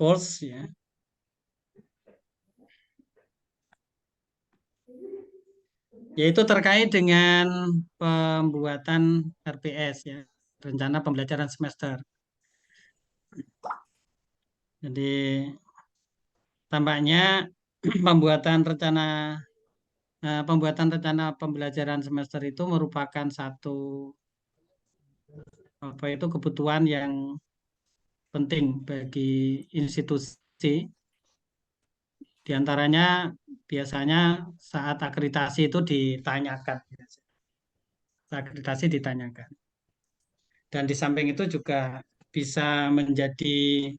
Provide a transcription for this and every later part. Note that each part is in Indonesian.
goals ya. Yaitu terkait dengan pembuatan RPS ya, rencana pembelajaran semester. Jadi tampaknya pembuatan rencana pembelajaran semester itu merupakan satu kebutuhan yang penting bagi institusi. Di antaranya biasanya saat akreditasi itu ditanyakan. Akreditasi ditanyakan. Dan di samping itu juga bisa menjadi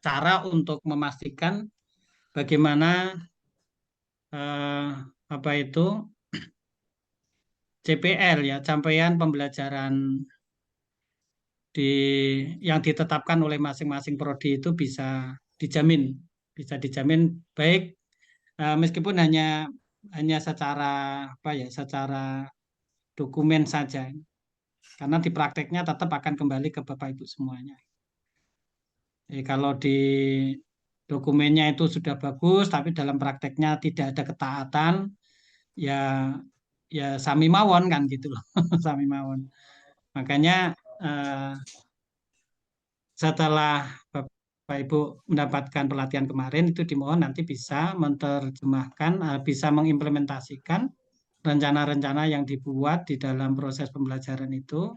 cara untuk memastikan bagaimana eh, apa itu CPL ya, capaian pembelajaran di yang ditetapkan oleh masing-masing prodi itu dijamin, bisa dijamin baik meskipun hanya secara secara dokumen saja, karena di prakteknya tetap akan kembali ke Bapak Ibu semuanya. Kalau di dokumennya itu sudah bagus, tapi dalam prakteknya tidak ada ketaatan, ya ya sami mawon kan gitu loh, sami mawon. Makanya eh, setelah Bapak Ibu mendapatkan pelatihan kemarin itu dimohon nanti bisa menerjemahkan, bisa mengimplementasikan rencana-rencana yang dibuat di dalam proses pembelajaran itu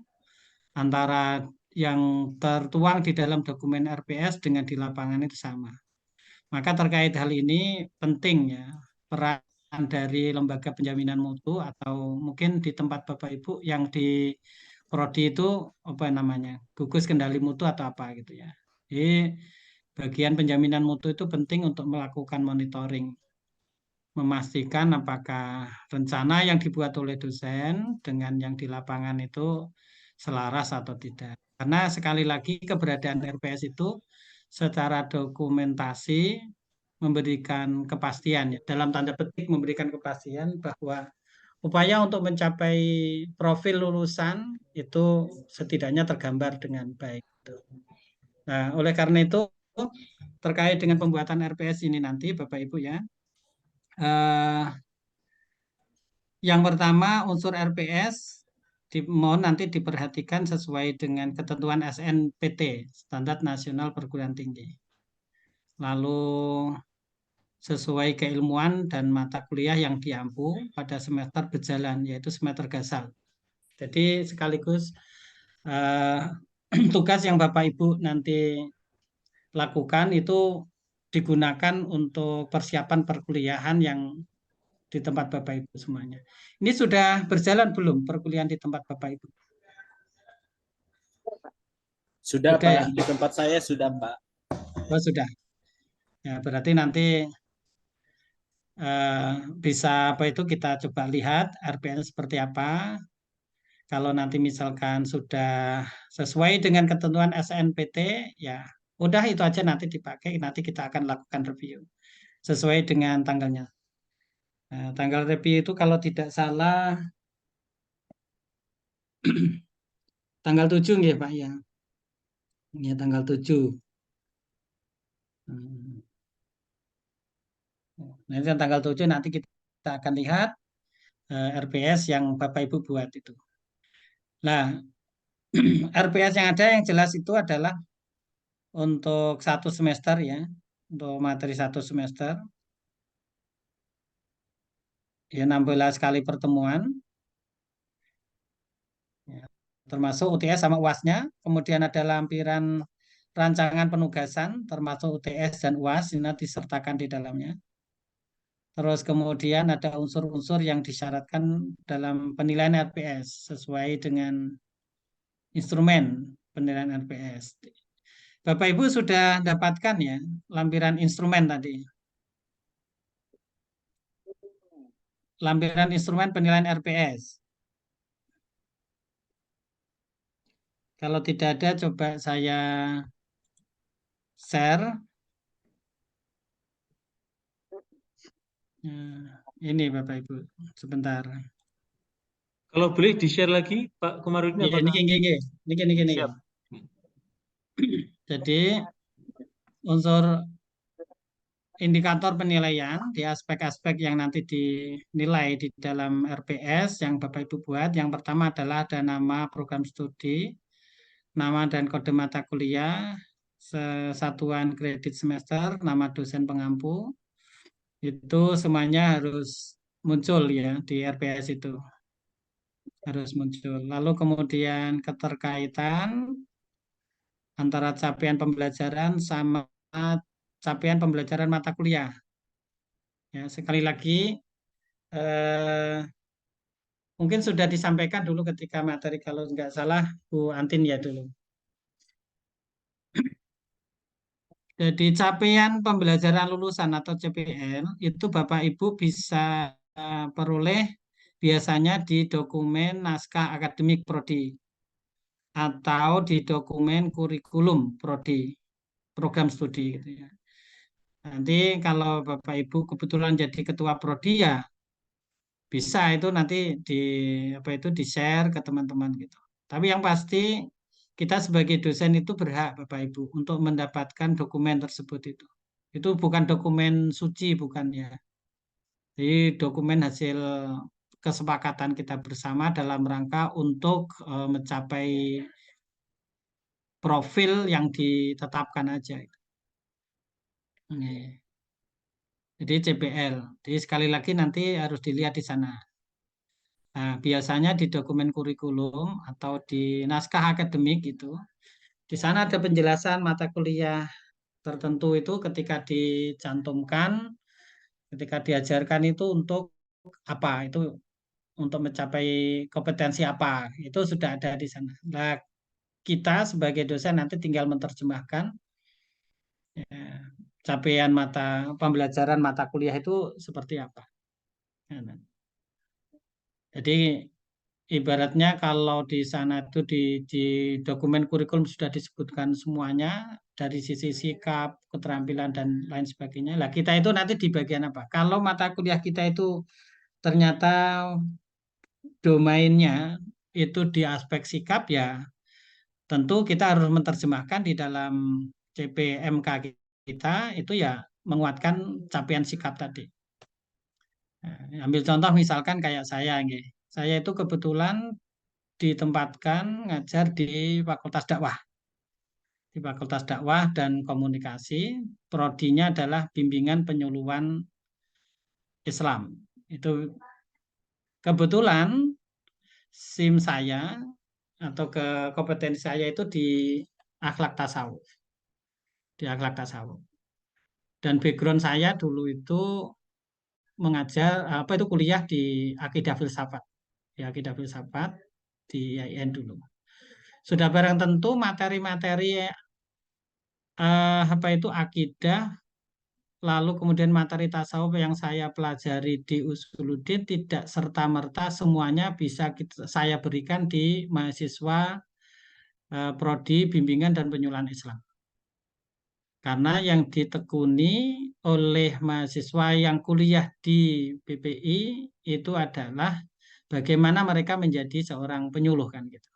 antara yang tertuang di dalam dokumen RPS dengan di lapangan itu sama. Maka terkait hal ini penting ya peran dari lembaga penjaminan mutu atau mungkin di tempat Bapak Ibu yang di prodi itu apa namanya gugus kendali mutu atau apa gitu ya. Jadi bagian penjaminan mutu itu penting untuk melakukan monitoring, memastikan apakah rencana yang dibuat oleh dosen dengan yang di lapangan itu selaras atau tidak. Karena sekali lagi keberadaan RPS itu secara dokumentasi memberikan kepastian ya, dalam tanda petik memberikan kepastian bahwa upaya untuk mencapai profil lulusan itu setidaknya tergambar dengan baik. Nah, oleh karena itu terkait dengan pembuatan RPS ini nanti Bapak Ibu ya, eh, yang pertama unsur RPS mohon nanti diperhatikan sesuai dengan ketentuan SNPT, Standar Nasional Perguruan Tinggi. Lalu sesuai keilmuan dan mata kuliah yang diampu pada semester berjalan, yaitu semester gasal. Jadi sekaligus eh, tugas yang Bapak Ibu nanti lakukan itu digunakan untuk persiapan perkuliahan yang di tempat Bapak Ibu semuanya. Ini sudah berjalan belum perkuliahan di tempat Bapak Ibu? Sudah, Sudah Pak. ya? Di tempat saya sudah, Pak. Oh, sudah. Ya, berarti nanti eh, bisa kita coba lihat RPL seperti apa. Kalau nanti misalkan sudah sesuai dengan ketentuan SNPT, ya udah itu aja nanti dipakai. Nanti kita akan lakukan review sesuai dengan tanggalnya. Nah, tanggal review itu kalau tidak salah tanggal 7 ya Pak ya. Ya tanggal 7. Hmm. Nanti tanggal 7 nanti kita akan lihat RPS yang Bapak Ibu buat itu. Nah, RPS yang ada yang jelas itu adalah untuk satu semester ya, untuk materi satu semester, ya 16 kali pertemuan, ya, termasuk UTS sama UAS-nya. Kemudian ada lampiran rancangan penugasan, termasuk UTS dan UAS, ini disertakan di dalamnya. Terus kemudian ada unsur-unsur yang disyaratkan dalam penilaian RPS sesuai dengan instrumen penilaian RPS. Bapak Ibu sudah dapatkan ya lampiran instrumen tadi. Lampiran instrumen penilaian RPS. Kalau tidak ada, coba saya share. Ini Bapak Ibu, sebentar. Kalau boleh di-share lagi, Pak Komarudin, Ya, apakah? ini. Siap. Jadi unsur indikator penilaian di aspek-aspek yang nanti dinilai di dalam RPS yang Bapak Ibu buat. Yang pertama adalah ada nama program studi, nama dan kode mata kuliah, satuan kredit semester, nama dosen pengampu. Itu semuanya harus muncul ya di RPS itu. Harus muncul. Lalu kemudian keterkaitan antara capaian pembelajaran sama capaian pembelajaran mata kuliah. Ya, sekali lagi eh, mungkin sudah disampaikan dulu ketika materi kalau nggak salah Bu Antin ya dulu. Jadi capaian pembelajaran lulusan atau CPL itu Bapak Ibu bisa peroleh biasanya di dokumen naskah akademik prodi atau di dokumen kurikulum prodi, program studi gitu ya. Nanti kalau Bapak Ibu kebetulan jadi ketua prodi ya bisa itu nanti di apa itu di-share ke teman-teman gitu. Tapi yang pasti kita sebagai dosen itu berhak Bapak Ibu untuk mendapatkan dokumen tersebut itu. Itu bukan dokumen suci bukan ya. Jadi dokumen hasil kesepakatan kita bersama dalam rangka untuk mencapai profil yang ditetapkan aja. Ini. Jadi CPL. Jadi sekali lagi nanti harus dilihat di sana. Nah, biasanya di dokumen kurikulum atau di naskah akademik itu, di sana ada penjelasan mata kuliah tertentu itu ketika dicantumkan, ketika diajarkan itu untuk apa, itu untuk mencapai kompetensi apa, itu sudah ada di sana. Nah, kita sebagai dosen nanti tinggal menerjemahkan ya, capaian mata pembelajaran mata kuliah itu seperti apa. Nah, jadi ibaratnya kalau di sana itu di dokumen kurikulum sudah disebutkan semuanya dari sisi sikap, keterampilan dan lain sebagainya. Lah kita itu nanti di bagian apa? Kalau mata kuliah kita itu ternyata domainnya itu di aspek sikap ya tentu kita harus menerjemahkan di dalam CPMK kita itu ya menguatkan capaian sikap tadi. Nah, ambil contoh misalkan kayak saya, nggih. Saya itu kebetulan ditempatkan ngajar di Fakultas Dakwah. Di Fakultas Dakwah dan Komunikasi, prodinya adalah bimbingan penyuluhan Islam. Itu kebetulan SIM saya atau ke kompetensi saya itu di akhlak tasawuf, di akhlak tasawuf. Dan background saya dulu itu mengajar apa itu kuliah di akidah filsafat, di akidah filsafat di IAIN dulu. Sudah barang tentu materi-materi apa itu akidah, lalu kemudian materi tasawuf yang saya pelajari di Usuluddin tidak serta-merta semuanya bisa saya berikan di mahasiswa prodi bimbingan dan penyuluhan Islam. Karena yang ditekuni oleh mahasiswa yang kuliah di BPI itu adalah bagaimana mereka menjadi seorang penyuluh kan gitu.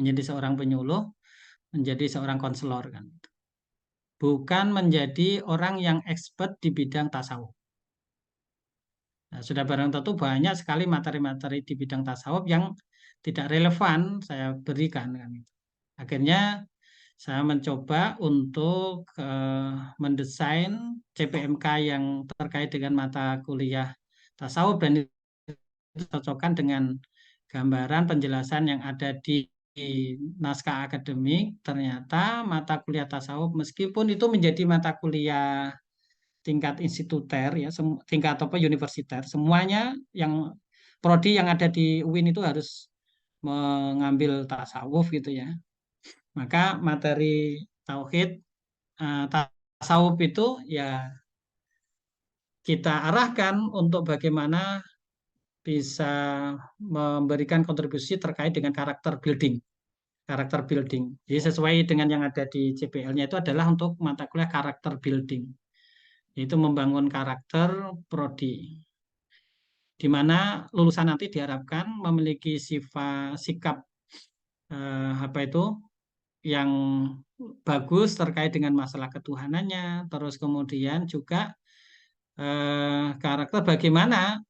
Menjadi seorang penyuluh, menjadi seorang konselor kan. Bukan menjadi orang yang expert di bidang tasawuf. Nah, sudah barang tentu banyak sekali materi-materi di bidang tasawuf yang tidak relevan saya berikan kan. Akhirnya saya mencoba untuk mendesain CPMK yang terkait dengan mata kuliah tasawuf dan itu cocokkan dengan gambaran penjelasan yang ada di naskah akademik. Ternyata mata kuliah tasawuf meskipun itu menjadi mata kuliah tingkat instituter ya tingkat apa universiter semuanya yang prodi yang ada di UIN itu harus mengambil tasawuf gitu ya. Maka materi tauhid tasawuf itu ya kita arahkan untuk bagaimana bisa memberikan kontribusi terkait dengan karakter building. Karakter building. Jadi sesuai dengan yang ada di CPL-nya itu adalah untuk mata kuliah karakter building. Yaitu membangun karakter prodi. Di mana lulusan nanti diharapkan memiliki sifat sikap apa itu yang bagus terkait dengan masalah ketuhanannya, terus kemudian juga karakter bagaimana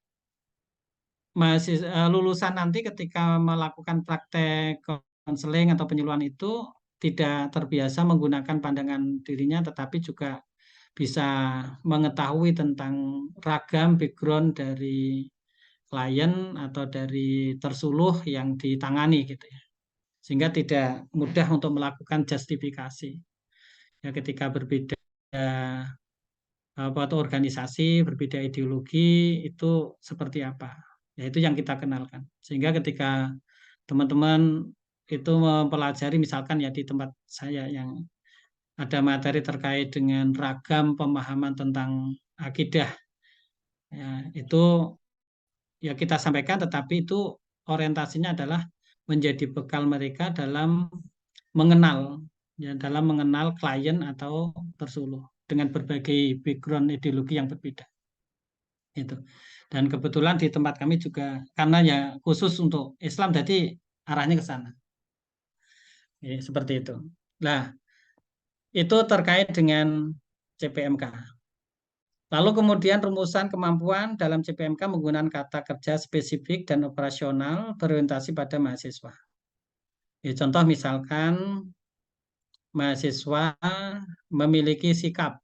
lulusan nanti ketika melakukan praktek konseling atau penyuluhan itu tidak terbiasa menggunakan pandangan dirinya, tetapi juga bisa mengetahui tentang ragam background dari klien atau dari tersuluh yang ditangani gitu ya. Sehingga tidak mudah untuk melakukan justifikasi. Ya, ketika berbeda atau organisasi, berbeda ideologi itu seperti apa. Ya, itu yang kita kenalkan. Sehingga ketika teman-teman itu mempelajari misalkan ya di tempat saya yang ada materi terkait dengan ragam pemahaman tentang akidah, ya, itu ya kita sampaikan, tetapi itu orientasinya adalah menjadi bekal mereka dalam mengenal, ya, dalam mengenal klien atau tersuluh dengan berbagai background ideologi yang berbeda. Itu. Dan kebetulan di tempat kami juga karena ya khusus untuk Islam, jadi arahnya ke sana. Ya, seperti itu. Nah, itu terkait dengan CPMK. Lalu kemudian rumusan kemampuan dalam CPMK menggunakan kata kerja spesifik dan operasional berorientasi pada mahasiswa. Ya, contoh misalkan mahasiswa memiliki sikap,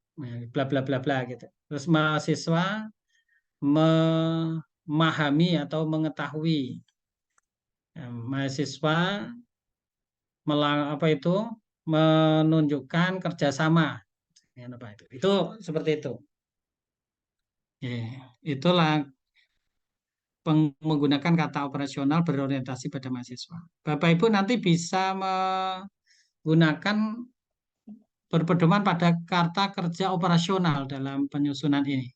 bla bla bla bla gitu. Terus mahasiswa memahami atau mengetahui, ya, mahasiswa menunjukkan kerjasama, ya, apa itu? Itu seperti itu. Ya, itulah menggunakan kata operasional berorientasi pada mahasiswa. Bapak Ibu nanti bisa menggunakan berpedoman pada kata kerja operasional dalam penyusunan ini.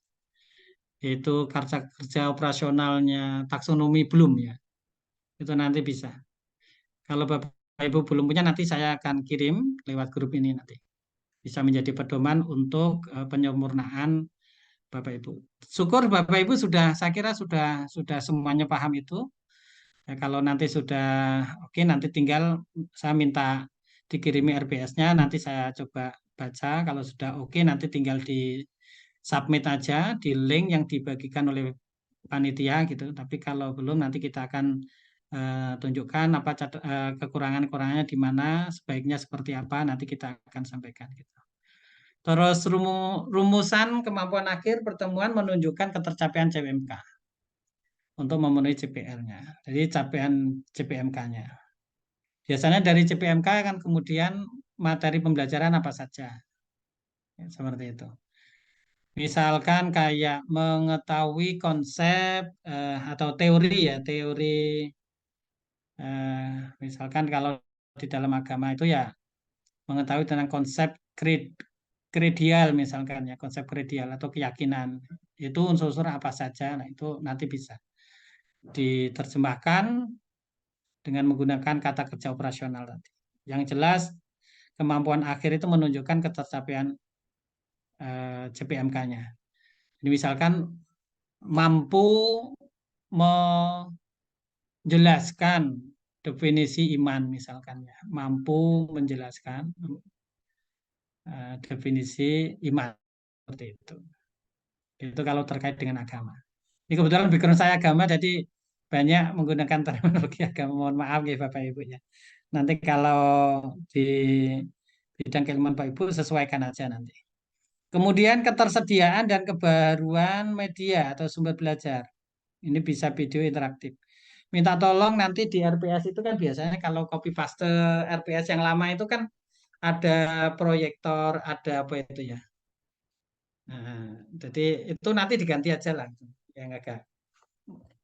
Yaitu kata kerja operasionalnya taksonomi Bloom ya. Itu nanti bisa. Kalau Bapak Ibu belum punya, nanti saya akan kirim lewat grup ini nanti. Bisa menjadi pedoman untuk penyempurnaan Bapak Ibu. Syukur Bapak Ibu saya kira sudah semuanya paham itu. Ya, kalau nanti sudah oke, nanti tinggal saya minta dikirimi RBS-nya, nanti saya coba baca. Kalau sudah oke, nanti tinggal di submit aja di link yang dibagikan oleh panitia gitu. Tapi kalau belum, nanti kita akan tunjukkan apa kekurangan-kekurangannya di mana, sebaiknya seperti apa, nanti kita akan sampaikan gitu. Terus rumusan kemampuan akhir pertemuan menunjukkan ketercapaian CPMK untuk memenuhi CPR-nya. Jadi capaian CPMK-nya. Biasanya dari CPMK kan kemudian materi pembelajaran apa saja. Ya, seperti itu. Misalkan kayak mengetahui konsep atau teori ya, teori misalkan kalau di dalam agama itu ya mengetahui tentang konsep kredial misalkan ya, konsep kredial atau keyakinan. Itu unsur-unsur apa saja, nah itu nanti bisa diterjemahkan dengan menggunakan kata kerja operasional tadi. Yang jelas kemampuan akhir itu menunjukkan ketercapaian CPMK-nya. Ini misalkan mampu menjelaskan definisi iman misalkan ya, mampu menjelaskan definisi iman seperti itu. Itu kalau terkait dengan agama. Ini kebetulan background saya agama, jadi banyak menggunakan terminologi agama. Mohon maaf ya Bapak Ibu ya. Nanti kalau di bidang keilmuan Bapak Ibu sesuaikan aja nanti. Kemudian ketersediaan dan kebaruan media atau sumber belajar. Ini bisa video interaktif. Minta tolong nanti di RPS itu kan biasanya kalau copy paste RPS yang lama itu kan ada proyektor, ada apa itu ya. Nah, jadi itu nanti diganti aja lah yang agak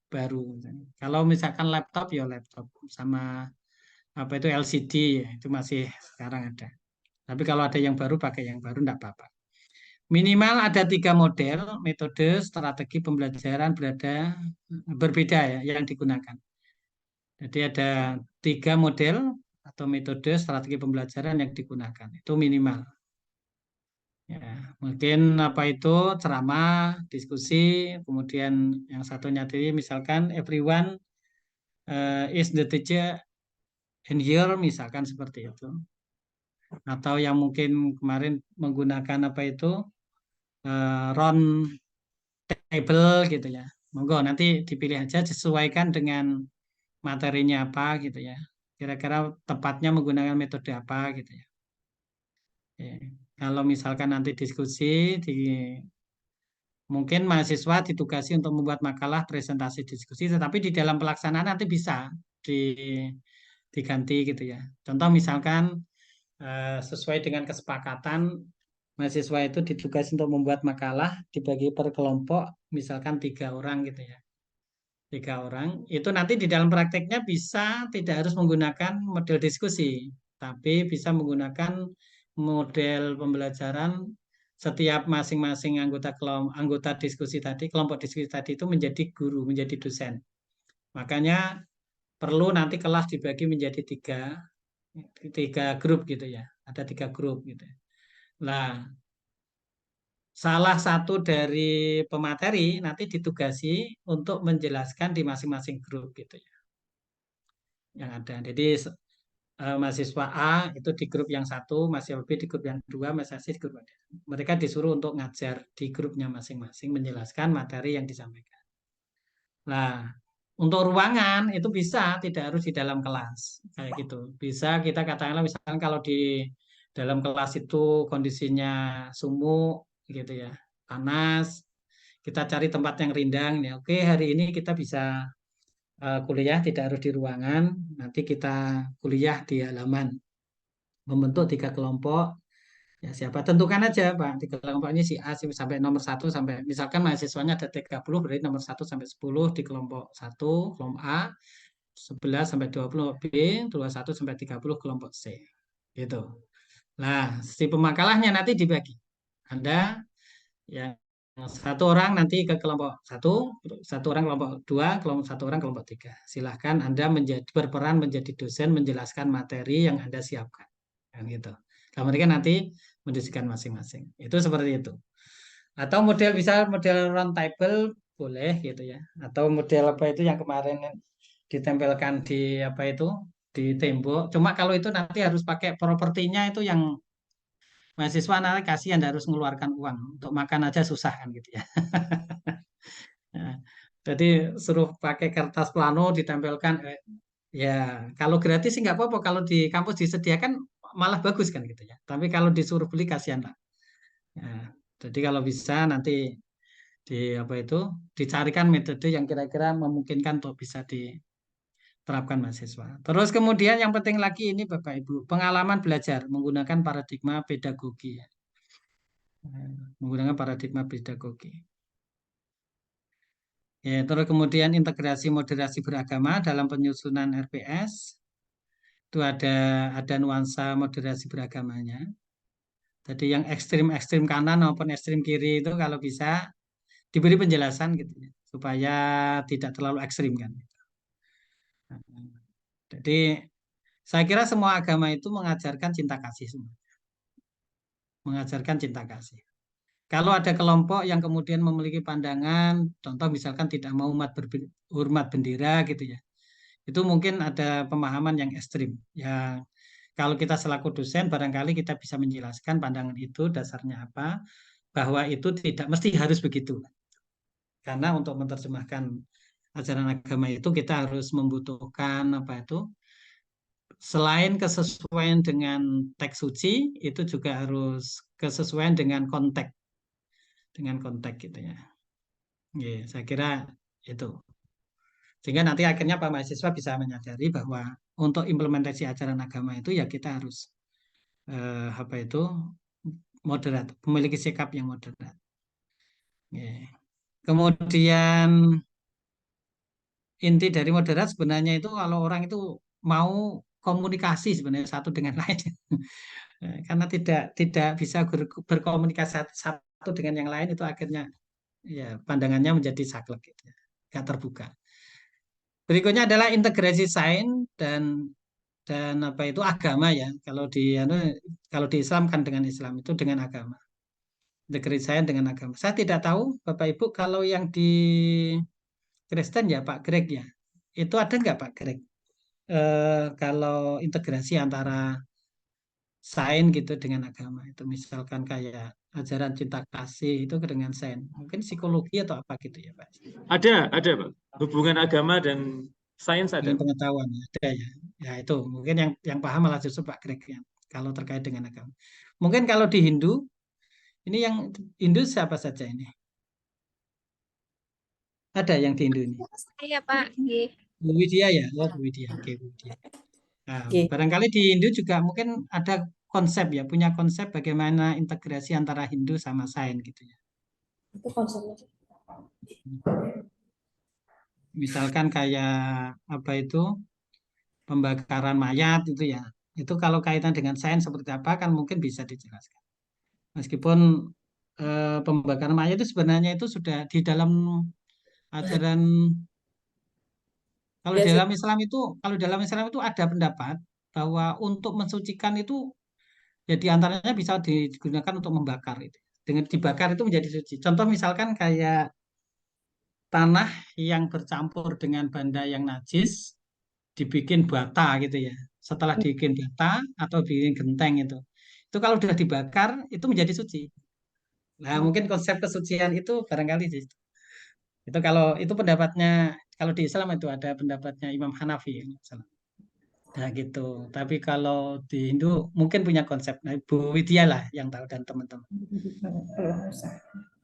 baru. Kalau misalkan laptop ya laptop sama apa itu LCD ya, itu masih sekarang ada. Tapi kalau ada yang baru pakai yang baru enggak apa-apa. Minimal ada 3 model metode strategi pembelajaran berbeda ya yang digunakan. Jadi ada 3 model atau metode strategi pembelajaran yang digunakan. Itu minimal. Ya, mungkin apa itu ceramah, diskusi, kemudian yang satunya tadi misalkan everyone is the teacher in here, misalkan seperti itu. atau yang mungkin kemarin menggunakan apa itu round table gitu ya. Monggo nanti dipilih aja disesuaikan dengan materinya apa gitu ya. Kira-kira tepatnya menggunakan metode apa gitu ya. Oke. Kalau misalkan nanti diskusi di mungkin mahasiswa ditugasi untuk membuat makalah presentasi diskusi, tetapi di dalam pelaksanaan nanti bisa diganti gitu ya. Contoh misalkan sesuai dengan kesepakatan mahasiswa itu ditugasi untuk membuat makalah dibagi per kelompok, misalkan 3 orang gitu ya. 3 orang itu nanti di dalam prakteknya bisa tidak harus menggunakan model diskusi, tapi bisa menggunakan model pembelajaran setiap masing-masing anggota diskusi tadi, kelompok diskusi tadi itu menjadi guru, menjadi dosen. Makanya perlu nanti kelas dibagi menjadi tiga grup gitu ya. Ada 3 grup gitu. Nah, salah satu dari pemateri nanti ditugasi untuk menjelaskan di masing-masing grup gitu ya yang ada. Jadi mahasiswa A itu di grup yang satu, mahasiswa B di grup yang dua, mahasiswa C di grup yang mereka disuruh untuk ngajar di grupnya masing-masing menjelaskan materi yang disampaikan. Nah, untuk ruangan itu bisa tidak harus di dalam kelas kayak gitu. Bisa kita katakanlah misalkan kalau di dalam kelas itu kondisinya sumuk gitu ya, panas, kita cari tempat yang rindang ya. Oke, hari ini kita bisa kuliah tidak harus di ruangan, nanti kita kuliah di halaman, membentuk 3 kelompok. Ya, siapa tentukan aja Pak, 3 kelompok ini si A sampai nomor 1 sampai misalkan mahasiswanya ada 30 berarti nomor 1 sampai 10 di kelompok 1, kelompok A, 11 sampai 20 B, 21 sampai 30 kelompok C. Gitu. Nah, si pemakalahnya nanti dibagi. Anda yang 1 orang nanti ke kelompok 1, 1 orang kelompok 2, kelompok 1 orang kelompok 3. Silahkan Anda berperan menjadi dosen menjelaskan materi yang Anda siapkan. Kan gitu. Nah, mereka nanti mendiskusikan masing-masing. Itu seperti itu. Atau model bisa model round table boleh gitu ya. Atau model apa itu yang kemarin ditempelkan di apa itu di tembok. Cuma kalau itu nanti harus pakai propertinya itu yang mahasiswa nanti kasihan harus mengeluarkan uang untuk makan aja susah kan gitu ya. Nah, jadi suruh pakai kertas plano ditempelkan. Ya kalau gratis sih nggak apa-apa. Kalau di kampus disediakan malah bagus kan gitu ya. Tapi kalau disuruh beli kasihan lah. Ya, jadi kalau bisa nanti di apa itu dicarikan metode yang kira-kira memungkinkan untuk bisa diterapkan mahasiswa. Terus kemudian yang penting lagi ini Bapak Ibu, pengalaman belajar menggunakan paradigma pedagogi ya. Menggunakan paradigma pedagogi. Ya, terus kemudian integrasi moderasi beragama dalam penyusunan RPS itu ada nuansa moderasi beragamanya. Jadi yang ekstrim-ekstrim kanan maupun ekstrim kiri itu kalau bisa diberi penjelasan gitu ya, supaya tidak terlalu ekstrim kan. Jadi saya kira semua agama itu mengajarkan cinta kasih semua, mengajarkan cinta kasih. Kalau ada kelompok yang kemudian memiliki pandangan, contoh misalkan tidak mau hormat bendera gitu ya, itu mungkin ada pemahaman yang ekstrim. Ya, kalau kita selaku dosen barangkali kita bisa menjelaskan pandangan itu dasarnya apa, bahwa itu tidak mesti harus begitu. Karena untuk menerjemahkan ajaran agama itu kita harus membutuhkan apa itu selain kesesuaian dengan teks suci itu juga harus kesesuaian dengan konteks gitu ya. Ya, saya kira itu. Sehingga nanti akhirnya Pak mahasiswa bisa menyadari bahwa untuk implementasi ajaran agama itu ya kita harus apa itu moderat, memiliki sikap yang moderat. Ya. Kemudian inti dari moderat sebenarnya itu kalau orang itu mau komunikasi sebenarnya satu dengan lain. Karena tidak bisa berkomunikasi satu dengan yang lain itu akhirnya ya pandangannya menjadi saklek gitu ya, nggak terbuka. Berikutnya adalah integrasi sains dan apa itu agama ya. Kalau di Islam kan dengan Islam itu dengan agama. Integrasi sains dengan agama. Saya tidak tahu Bapak Ibu kalau yang di Kristen ya Pak Greg ya. Itu ada nggak Pak Greg? Kalau integrasi antara sains gitu dengan agama. Itu misalkan kayak ajaran cinta kasih itu dengan sains. Mungkin psikologi atau apa gitu ya, Pak. Ada Pak. Hubungan agama dan sains ada. Dengan pengetahuan ada ya. Ya itu mungkin yang paham malah justru Pak Greg ya, kalau terkait dengan agama. Mungkin kalau di Hindu ini yang Hindu siapa saja ini? Ada yang di Hindu ini? Saya Pak. Nggih. Bu Widya ya? Oh, Bu Widya. Oke, Bu Widya. Nah, Oke. barangkali di Hindu juga mungkin ada konsep ya, punya konsep bagaimana integrasi antara Hindu sama Sains gitu ya. Itu konsepnya. Misalkan kayak apa itu pembakaran mayat itu ya. Itu kalau kaitan dengan sains seperti apa kan mungkin bisa dijelaskan. Meskipun pembakaran mayat itu sebenarnya itu sudah di dalam ajaran Ya, kalau dalam Islam itu ada pendapat bahwa untuk mensucikan itu ya diantaranya bisa digunakan untuk membakar itu. Dengan dibakar itu menjadi suci. Contoh misalkan kayak tanah yang bercampur dengan benda yang najis dibikin bata gitu ya. Setelah dibikin bata atau bikin genteng itu kalau sudah dibakar itu menjadi suci. Nah, mungkin konsep kesucian itu barangkali di situ. Itu kalau itu pendapatnya kalau di Islam itu ada pendapatnya Imam Hanafi ya, salah. Nah gitu. Tapi kalau di Hindu mungkin punya konsep. Nah, Bu Widya lah yang tahu dan teman-teman.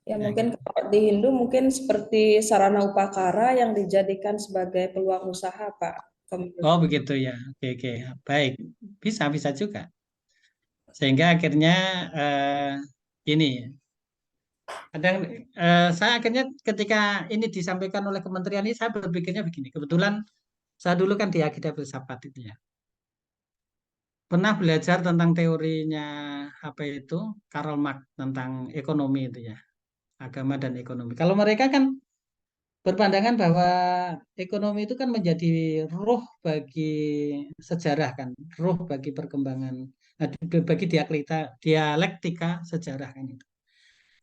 Ya, Nah, mungkin gitu. kalau di Hindu mungkin seperti sarana upakara yang dijadikan sebagai peluang usaha, Pak. Oh begitu ya. Oke oke. Baik. Bisa juga. Sehingga akhirnya ini ya. Kadang saya akhirnya ketika ini disampaikan oleh kementerian ini saya berpikirnya begini. Kebetulan saya dulu kan di Akida Filsafat itu ya. Pernah belajar tentang teorinya apa itu Karl Marx tentang ekonomi itu ya, agama dan ekonomi. Kalau mereka kan berpandangan bahwa ekonomi itu kan menjadi ruh bagi sejarah kan, ruh bagi perkembangan, bagi dialektika sejarah kan itu.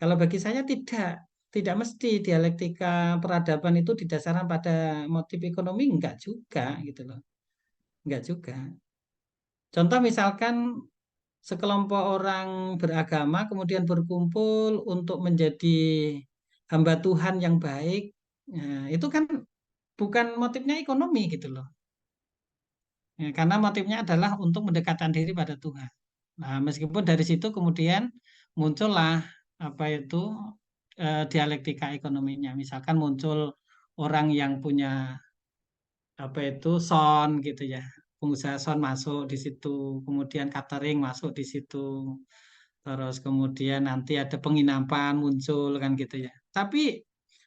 Kalau bagi saya tidak mesti dialektika peradaban itu didasarkan pada motif ekonomi, enggak juga gitu loh, enggak juga. Contoh misalkan sekelompok orang beragama kemudian berkumpul untuk menjadi hamba Tuhan yang baik, nah, itu kan bukan motifnya ekonomi gitu loh. Ya, karena motifnya adalah untuk mendekatkan diri pada Tuhan. Nah, meskipun dari situ kemudian muncullah apa itu dialektika ekonominya. Misalkan muncul orang yang punya apa itu son gitu ya, pengusaha son masuk di situ, kemudian catering masuk di situ, terus kemudian nanti ada penginapan muncul kan gitu ya. Tapi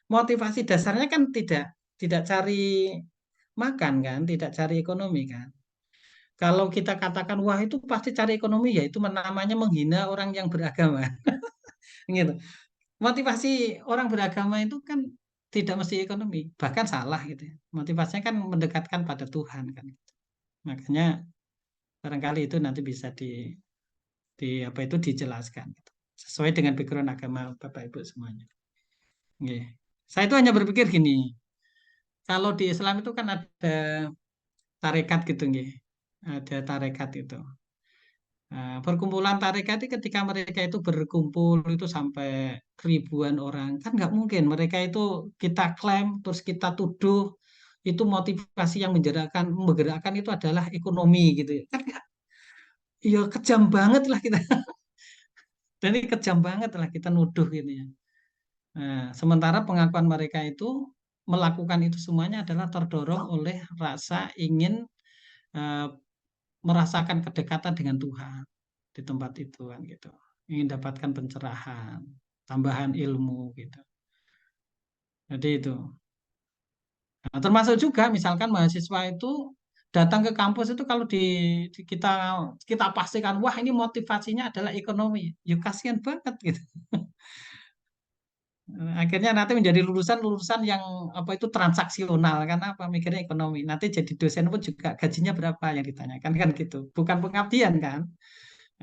motivasi dasarnya kan tidak cari makan kan, tidak cari ekonomi kan. Kalau kita katakan wah itu pasti cari ekonomi ya itu namanya menghina orang yang beragama. Gitu. Motivasi orang beragama itu kan tidak mesti ekonomi, bahkan salah gitu ya. Motivasinya kan mendekatkan pada Tuhan kan. Makanya barangkali itu nanti bisa di apa itu dijelaskan gitu. Sesuai dengan background agama Bapak Ibu semuanya. Nggih. Saya itu hanya berpikir gini, kalau di Islam itu kan ada tarekat gitu nggih. Ada tarekat itu. Nah, perkumpulan tarekat itu ketika mereka itu berkumpul itu sampai ribuan orang kan nggak mungkin mereka itu kita klaim terus kita tuduh itu motivasi yang menggerakkan itu adalah ekonomi gitu ya kan nggak, ya kejam banget lah kita. Dan ini kejam banget lah kita nuduh gitu ya. Nah, sementara pengakuan mereka itu melakukan itu semuanya adalah terdorong oleh rasa ingin eh, merasakan kedekatan dengan Tuhan di tempat itu kan gitu. Ingin dapatkan pencerahan, tambahan ilmu gitu. Jadi itu. Nah, termasuk juga misalkan mahasiswa itu datang ke kampus itu kalau kita kita pastikan wah ini motivasinya adalah ekonomi. Ya kasihan banget gitu. Akhirnya nanti menjadi lulusan-lulusan yang apa itu transaksional karena apa mikirnya ekonomi. Nanti jadi dosen pun juga gajinya berapa yang ditanyakan kan gitu. Bukan pengabdian kan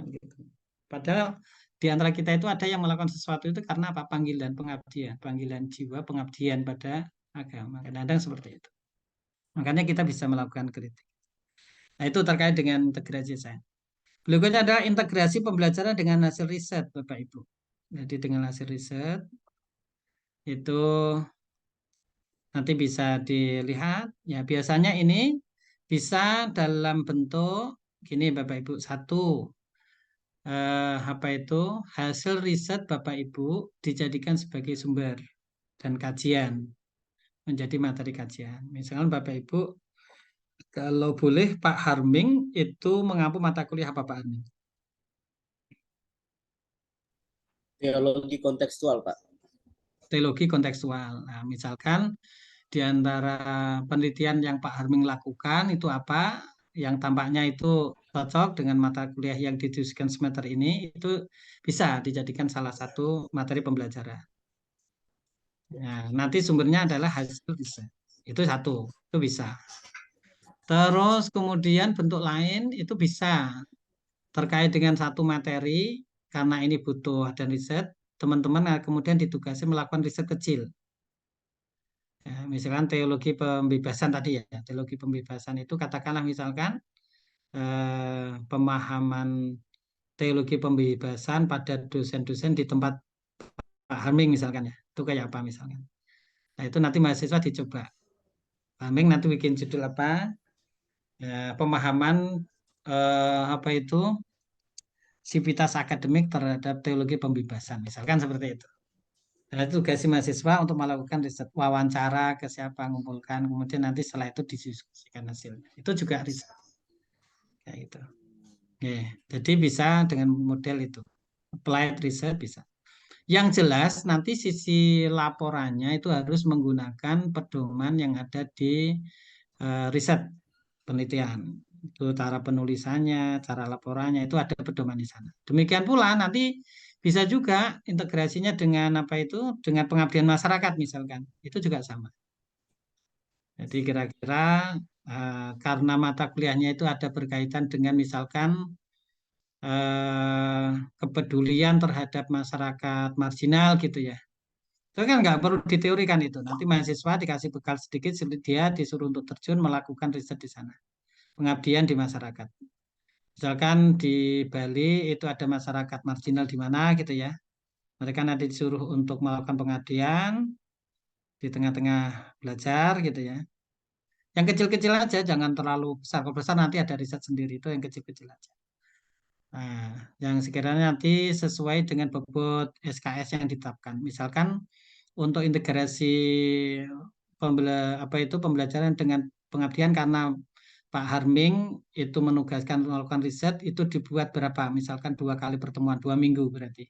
gitu. Padahal di antara kita itu ada yang melakukan sesuatu itu karena apa? Panggilan pengabdian, panggilan jiwa pengabdian pada agama. Kadang-kadang seperti itu. Makanya kita bisa melakukan kritik. Nah, itu terkait dengan integrasi saya. Berikutnya adalah integrasi pembelajaran dengan hasil riset, Bapak Ibu. Jadi dengan hasil riset itu nanti bisa dilihat. Ya biasanya ini bisa dalam bentuk gini, Bapak Ibu. Satu, apa itu hasil riset Bapak Ibu dijadikan sebagai sumber dan kajian menjadi materi kajian. Misalkan Bapak Ibu kalau boleh Pak Harming itu mengampu mata kuliah apa Pak Harming? Teologi kontekstual, Pak. Teologi kontekstual. Nah, misalkan di antara penelitian yang Pak Harming lakukan itu apa yang tampaknya itu cocok dengan mata kuliah yang didiskusikan semester ini, itu bisa dijadikan salah satu materi pembelajaran. Nah, nanti sumbernya adalah hasil riset. Itu satu, itu bisa. Terus kemudian bentuk lain itu bisa terkait dengan satu materi, karena ini butuh dan riset, teman-teman kemudian ditugasi melakukan riset kecil. Ya, misalkan teologi pembebasan tadi ya, teologi pembebasan itu katakanlah misalkan pemahaman teologi pembebasan pada dosen-dosen di tempat Pak Harming misalkan ya, itu kayak apa misalkan. Nah itu nanti mahasiswa dicoba. Pak Harming nanti bikin judul apa, ya, pemahaman apa itu sivitas akademik terhadap teologi pembebasan, misalkan seperti itu. Nah, itu tugas mahasiswa untuk melakukan riset, wawancara ke siapa, mengumpulkan, kemudian nanti setelah itu didiskusikan hasilnya. Itu juga riset. Kayak gitu. Oke, jadi bisa dengan model itu. Applied research bisa. Yang jelas nanti sisi laporannya itu harus menggunakan pedoman yang ada di riset penelitian. Itu cara penulisannya, cara laporannya itu ada pedoman di sana. Demikian pula nanti bisa juga integrasinya dengan apa itu, dengan pengabdian masyarakat misalkan. Itu juga sama. Jadi kira-kira karena mata kuliahnya itu ada berkaitan dengan misalkan kepedulian terhadap masyarakat marginal gitu ya. Itu kan nggak perlu diteorikan itu. Nanti mahasiswa dikasih bekal sedikit, dia disuruh untuk terjun melakukan riset di sana. Pengabdian di masyarakat. Misalkan di Bali itu ada masyarakat marginal di mana gitu ya. Mereka nanti disuruh untuk melakukan pengabdian di tengah-tengah belajar gitu ya. Yang kecil-kecil aja, jangan terlalu besar. Kalau besar nanti ada riset sendiri, itu yang kecil-kecil aja. Nah, yang sekiranya nanti sesuai dengan bobot SKS yang ditetapkan. Misalkan untuk integrasi pembelajaran dengan pengabdian karena Pak Harming itu menugaskan melakukan riset itu dibuat berapa? Misalkan 2 kali pertemuan, 2 minggu berarti.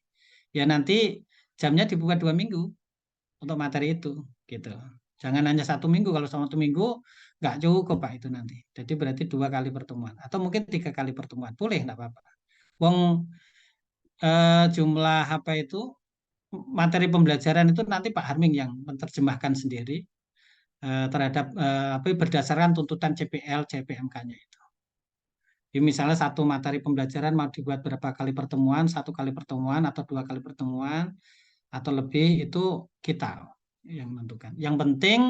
Ya nanti jamnya dibuat 2 minggu untuk materi itu, gitu. Jangan hanya 1 minggu. Kalau 1 minggu nggak cukup Pak itu nanti. Jadi berarti 2 kali pertemuan atau mungkin 3 kali pertemuan, boleh nggak apa-apa. Wong jumlah apa itu materi pembelajaran itu nanti Pak Harming yang menerjemahkan sendiri terhadap apa berdasarkan tuntutan CPL CPMK-nya itu. Jadi misalnya satu materi pembelajaran mau dibuat berapa kali pertemuan, 1 kali pertemuan atau 2 kali pertemuan atau lebih itu kita yang menentukan. Yang penting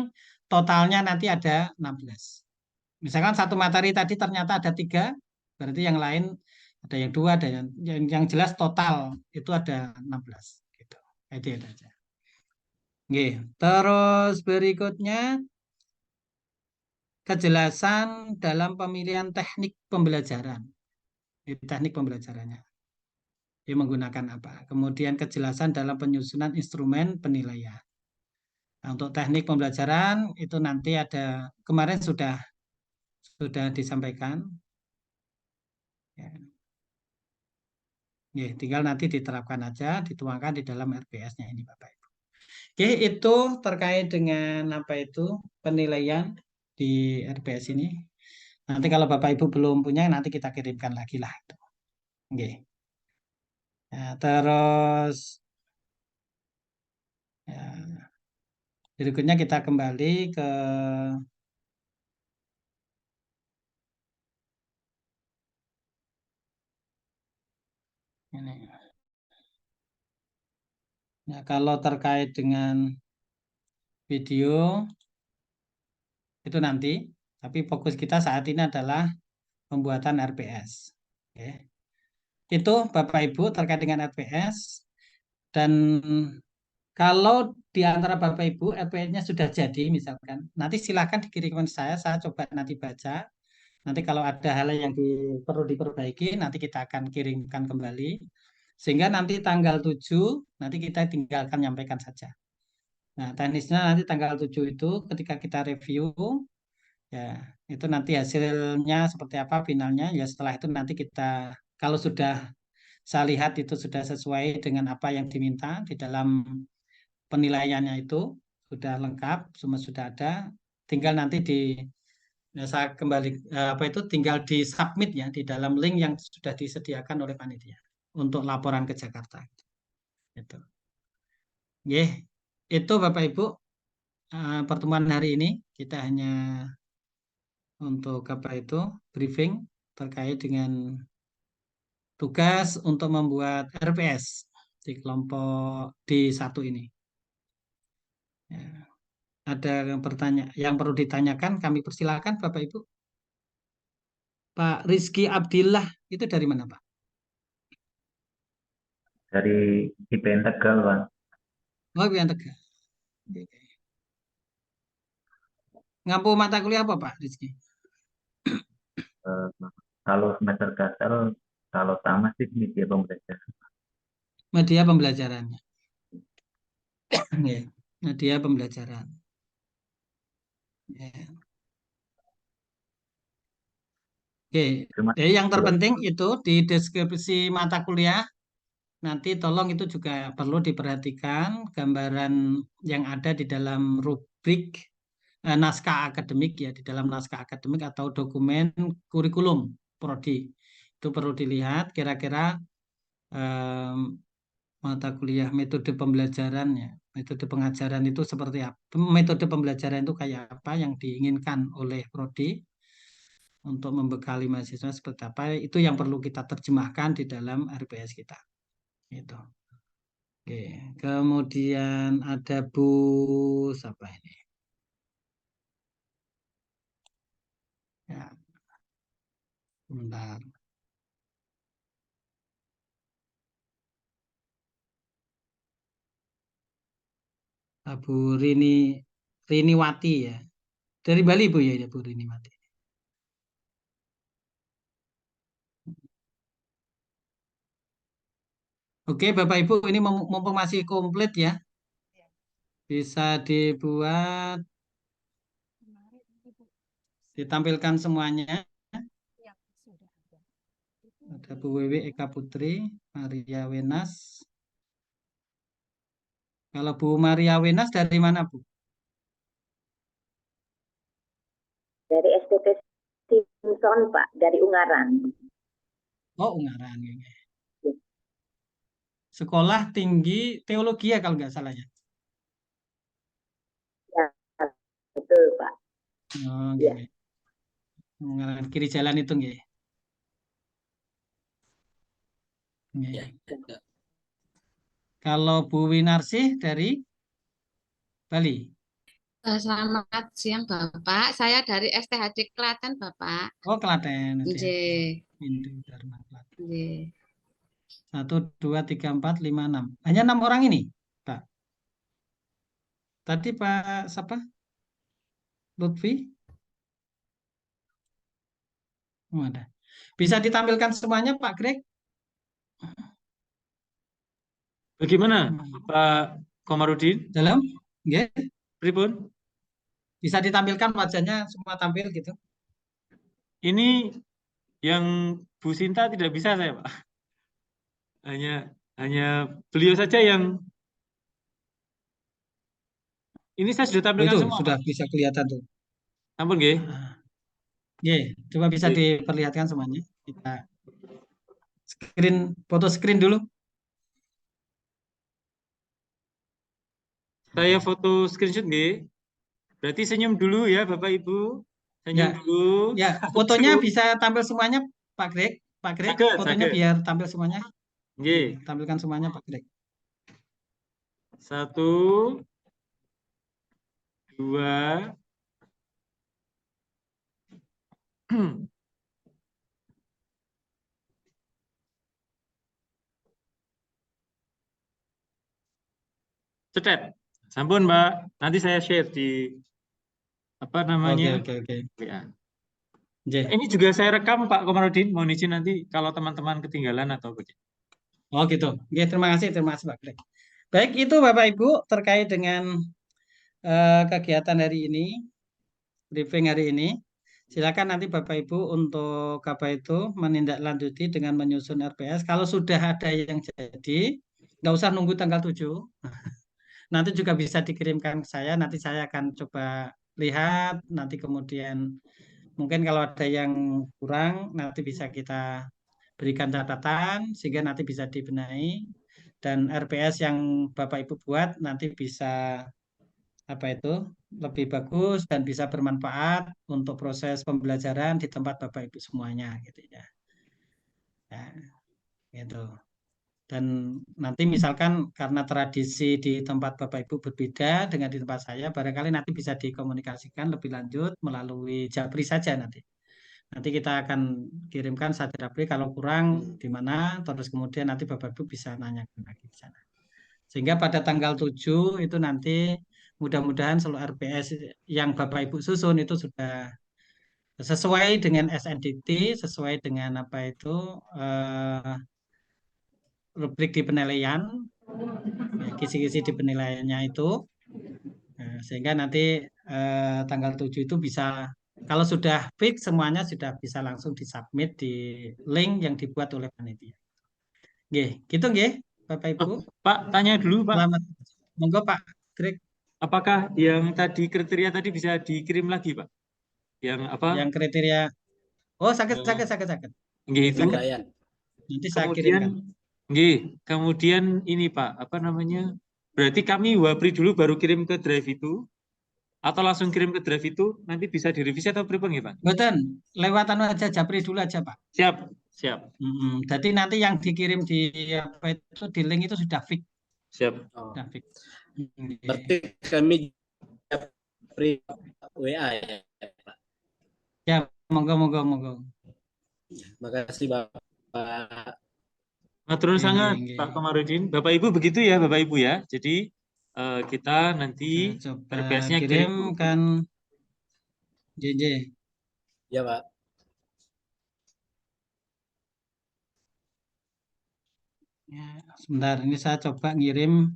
totalnya nanti ada 16. Misalkan satu materi tadi ternyata ada 3, berarti yang lain ada yang 2, ada yang jelas total itu ada 16. Gitu. Itu aja. Oke, terus berikutnya kejelasan dalam pemilihan teknik pembelajaran. Teknik pembelajarannya. Dia menggunakan apa? Kemudian kejelasan dalam penyusunan instrumen penilaian. Nah, untuk teknik pembelajaran itu nanti ada kemarin sudah disampaikan. Ya. Ya, tinggal nanti diterapkan aja, dituangkan di dalam RPS-nya ini Bapak Ibu. Oke, itu terkait dengan apa itu penilaian di RPS ini. Nanti kalau Bapak Ibu belum punya, nanti kita kirimkan lagi lah itu. Oke. Ya, terus ya, berikutnya kita kembali ke ini. Nah, kalau terkait dengan video itu nanti, tapi fokus kita saat ini adalah pembuatan RPS. Oke. Itu Bapak Ibu terkait dengan RPS. Dan kalau di antara Bapak Ibu RPS-nya sudah jadi misalkan, nanti silakan dikirimkan saya coba nanti baca. Nanti kalau ada hal yang perlu diperbaiki, nanti kita akan kirimkan kembali. Sehingga nanti tanggal 7, nanti kita tinggalkan nyampaikan saja. Nah, teknisnya nanti tanggal 7 itu ketika kita review, ya itu nanti hasilnya seperti apa finalnya. Ya setelah itu nanti kita, kalau sudah saya lihat itu sudah sesuai dengan apa yang diminta di dalam penilaiannya itu, sudah lengkap, semua sudah ada, tinggal nanti saya kembali apa itu tinggal di submit ya di dalam link yang sudah disediakan oleh panitia untuk laporan ke Jakarta. Itu. Nggih, itu Bapak Ibu pertemuan hari ini kita hanya untuk apa itu briefing terkait dengan tugas untuk membuat RPS di kelompok D1 ini. Ya. Ada yang perlu ditanyakan, kami persilakan Bapak Ibu. Pak Rizky Abdillah itu dari mana Pak? Dari IPN Tegal, Pak. Oh, yang Tegal. Oke. Ngampu mata kuliah apa Pak Rizky? Eh, Kalau semester gagal, kalau tamat sih media pembelajaran. Media pembelajarannya. Ya, media pembelajaran. Ya. Oke, Cuma jadi yang terpenting itu di deskripsi mata kuliah nanti tolong itu juga perlu diperhatikan gambaran yang ada di dalam rubrik naskah akademik ya di dalam naskah akademik atau dokumen kurikulum prodi itu perlu dilihat kira-kira em, mata kuliah metode pembelajaran ya metode pengajaran itu seperti apa metode pembelajaran itu kayak apa yang diinginkan oleh prodi untuk membekali mahasiswa seperti apa itu yang perlu kita terjemahkan di dalam RPS kita itu. Oke, kemudian ada Bu siapa ini? Ya, bentar. Bu Riniwati ya. Dari Bali Bu ya, Bu Riniwati. Oke, Bapak Ibu ini mumpung masih komplit ya. Bisa dibuat ditampilkan semuanya. Ada Bu Wewe Eka Putri, Maria Wenas. Kalau Bu Maria Wenas dari mana Bu? Dari STT Simpson, Pak, dari Ungaran. Oh, Ungaran. Sekolah Tinggi Teologi ya kalau nggak salah ya. Ya, betul, Pak. Oh, Ya. okay. Ungaran kiri jalan itu nggih. Ya. Kalau Bu Winarsih dari Bali. Selamat siang Bapak, saya dari STHD Klaten Bapak. Oh, Klaten. Nggih. Hindu Dharma Klaten. Nggih. 1, 2, 3, 4, 5, 6. Hanya 6 orang ini, Pak. Tadi Pak siapa? Lutfi? Oh, ada. Bisa ditampilkan semuanya Pak Greg? Bagaimana Pak Komarudin? Dalam? Nggih. Pripun? Bisa ditampilkan wajahnya semua tampil gitu. Ini yang Bu Sinta tidak bisa saya, Pak. Hanya beliau saja yang ini saya sudah Oh, tampilkan itu semua, sudah Pak. bisa kelihatan tuh. Ampun, nggih. Nggih, coba bisa Nggih. diperlihatkan semuanya. Kita foto screen dulu. Saya foto screenshot, nggih. Berarti senyum dulu ya, Bapak Ibu. Senyum Ya. dulu. Ya, fotonya bisa tampil semuanya Pak Greg. Pak Greg, Saged, fotonya saged. biar tampil semuanya. Nggih. Tampilkan semuanya Pak Greg. 1, 2. Cetet. Sampun, Mbak. Nanti saya share di apa namanya? Oke. WA. Nggih. Ini juga saya rekam Pak Komarudin. Mohon izin nanti kalau teman-teman ketinggalan atau begitu. Oh gitu. Nggih, terima kasih Pak Greg. Baik, itu Bapak Ibu terkait dengan kegiatan hari ini, briefing hari ini. Silakan nanti Bapak Ibu untuk apa itu menindaklanjuti dengan menyusun RPS. Kalau sudah ada yang jadi, nggak usah nunggu tanggal 7. Nanti juga bisa dikirimkan ke saya. Nanti saya akan coba lihat. Nanti kemudian mungkin kalau ada yang kurang, nanti bisa kita berikan catatan sehingga nanti bisa dibenahi. Dan RPS yang Bapak Ibu buat nanti bisa apa itu lebih bagus dan bisa bermanfaat untuk proses pembelajaran di tempat Bapak Ibu semuanya gitu ya. Ya, gitu. Dan nanti misalkan karena tradisi di tempat Bapak Ibu berbeda dengan di tempat saya, barangkali nanti bisa dikomunikasikan lebih lanjut melalui Japri saja nanti. Nanti kita akan kirimkan saja Japri kalau kurang di mana, terus kemudian nanti Bapak Ibu bisa nanyakan lagi di sana. Sehingga pada tanggal 7 itu nanti mudah-mudahan seluruh RPS yang Bapak Ibu susun itu sudah sesuai dengan SNDT, sesuai dengan apa itu rubrik di penilaian, ya, kisi-kisi di penilaiannya itu, nah, sehingga nanti tanggal 7 itu bisa, kalau sudah fix semuanya sudah bisa langsung disubmit di link yang dibuat oleh panitia. Nggih, gitu nggih, Bapak Ibu. Pak, tanya dulu Pak. Selamat. Monggo Pak Greg. Apakah yang tadi kriteria tadi bisa dikirim lagi Pak? Yang apa? Yang kriteria. Oh, sakit. Nggih, itu. Nanti saya Kemudian, kirimkan. nggih, kemudian ini Pak, apa namanya? Berarti kami wapri dulu baru kirim ke drive itu, atau langsung kirim ke drive itu, nanti bisa direvisi atau pripun nggih Pak? Betul, lewat aja Japri dulu aja Pak. Siap. Jadi nanti yang dikirim di apa itu di link itu sudah fix. Siap. Sudah fix. Berarti kami Japri WA ya, Pak. Ya, monggo. Makasih Bapak. Matur sangat Nggih. Pak Komarudin. Bapak Ibu begitu ya Bapak Ibu ya. Jadi kita nanti Saya coba RPS-nya kirimkan JJ. Ya Pak. Ya, sebentar, ini saya coba ngirim.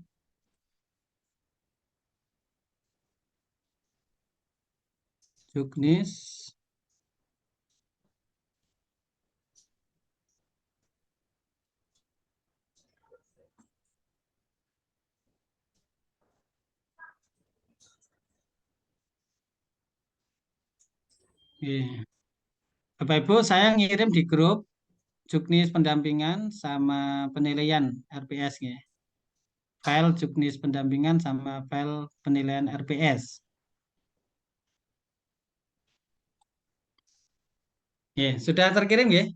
Juknis. Bapak Ibu, saya ngirim di grup Juknis pendampingan sama penilaian RPS ya. File Juknis pendampingan sama file penilaian RPS. Ya, sudah terkirim ya?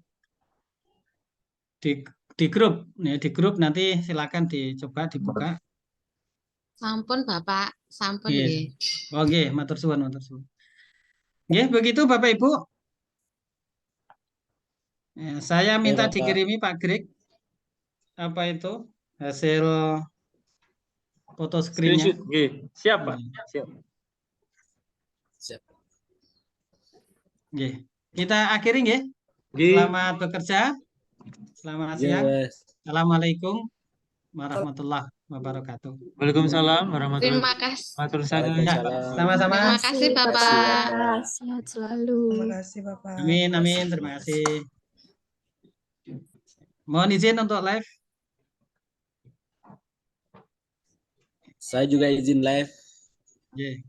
Di grup, ya, di grup nanti silakan dicoba dibuka. Sampun Bapak, sampun Iya. nggih. Oke, matur suwun. Ya, begitu Bapak Ibu. Ya, saya minta Bapak. dikirimi Pak Greg apa itu hasil foto screen-nya. Siap Pak. Siap. Nggih. Kita akhiri nggih. Selamat bekerja. Selamat siang. Assalamualaikum warahmatullahi wabarakatuh. Waalaikumsalam warahmatullahi Terima kasih. Matur sangat. Sama-sama. Terima kasih Bapak. Sehat selalu. Terima kasih Bapak. Amin. Terima kasih. Mohon izin untuk live. Saya juga izin live. Yeah.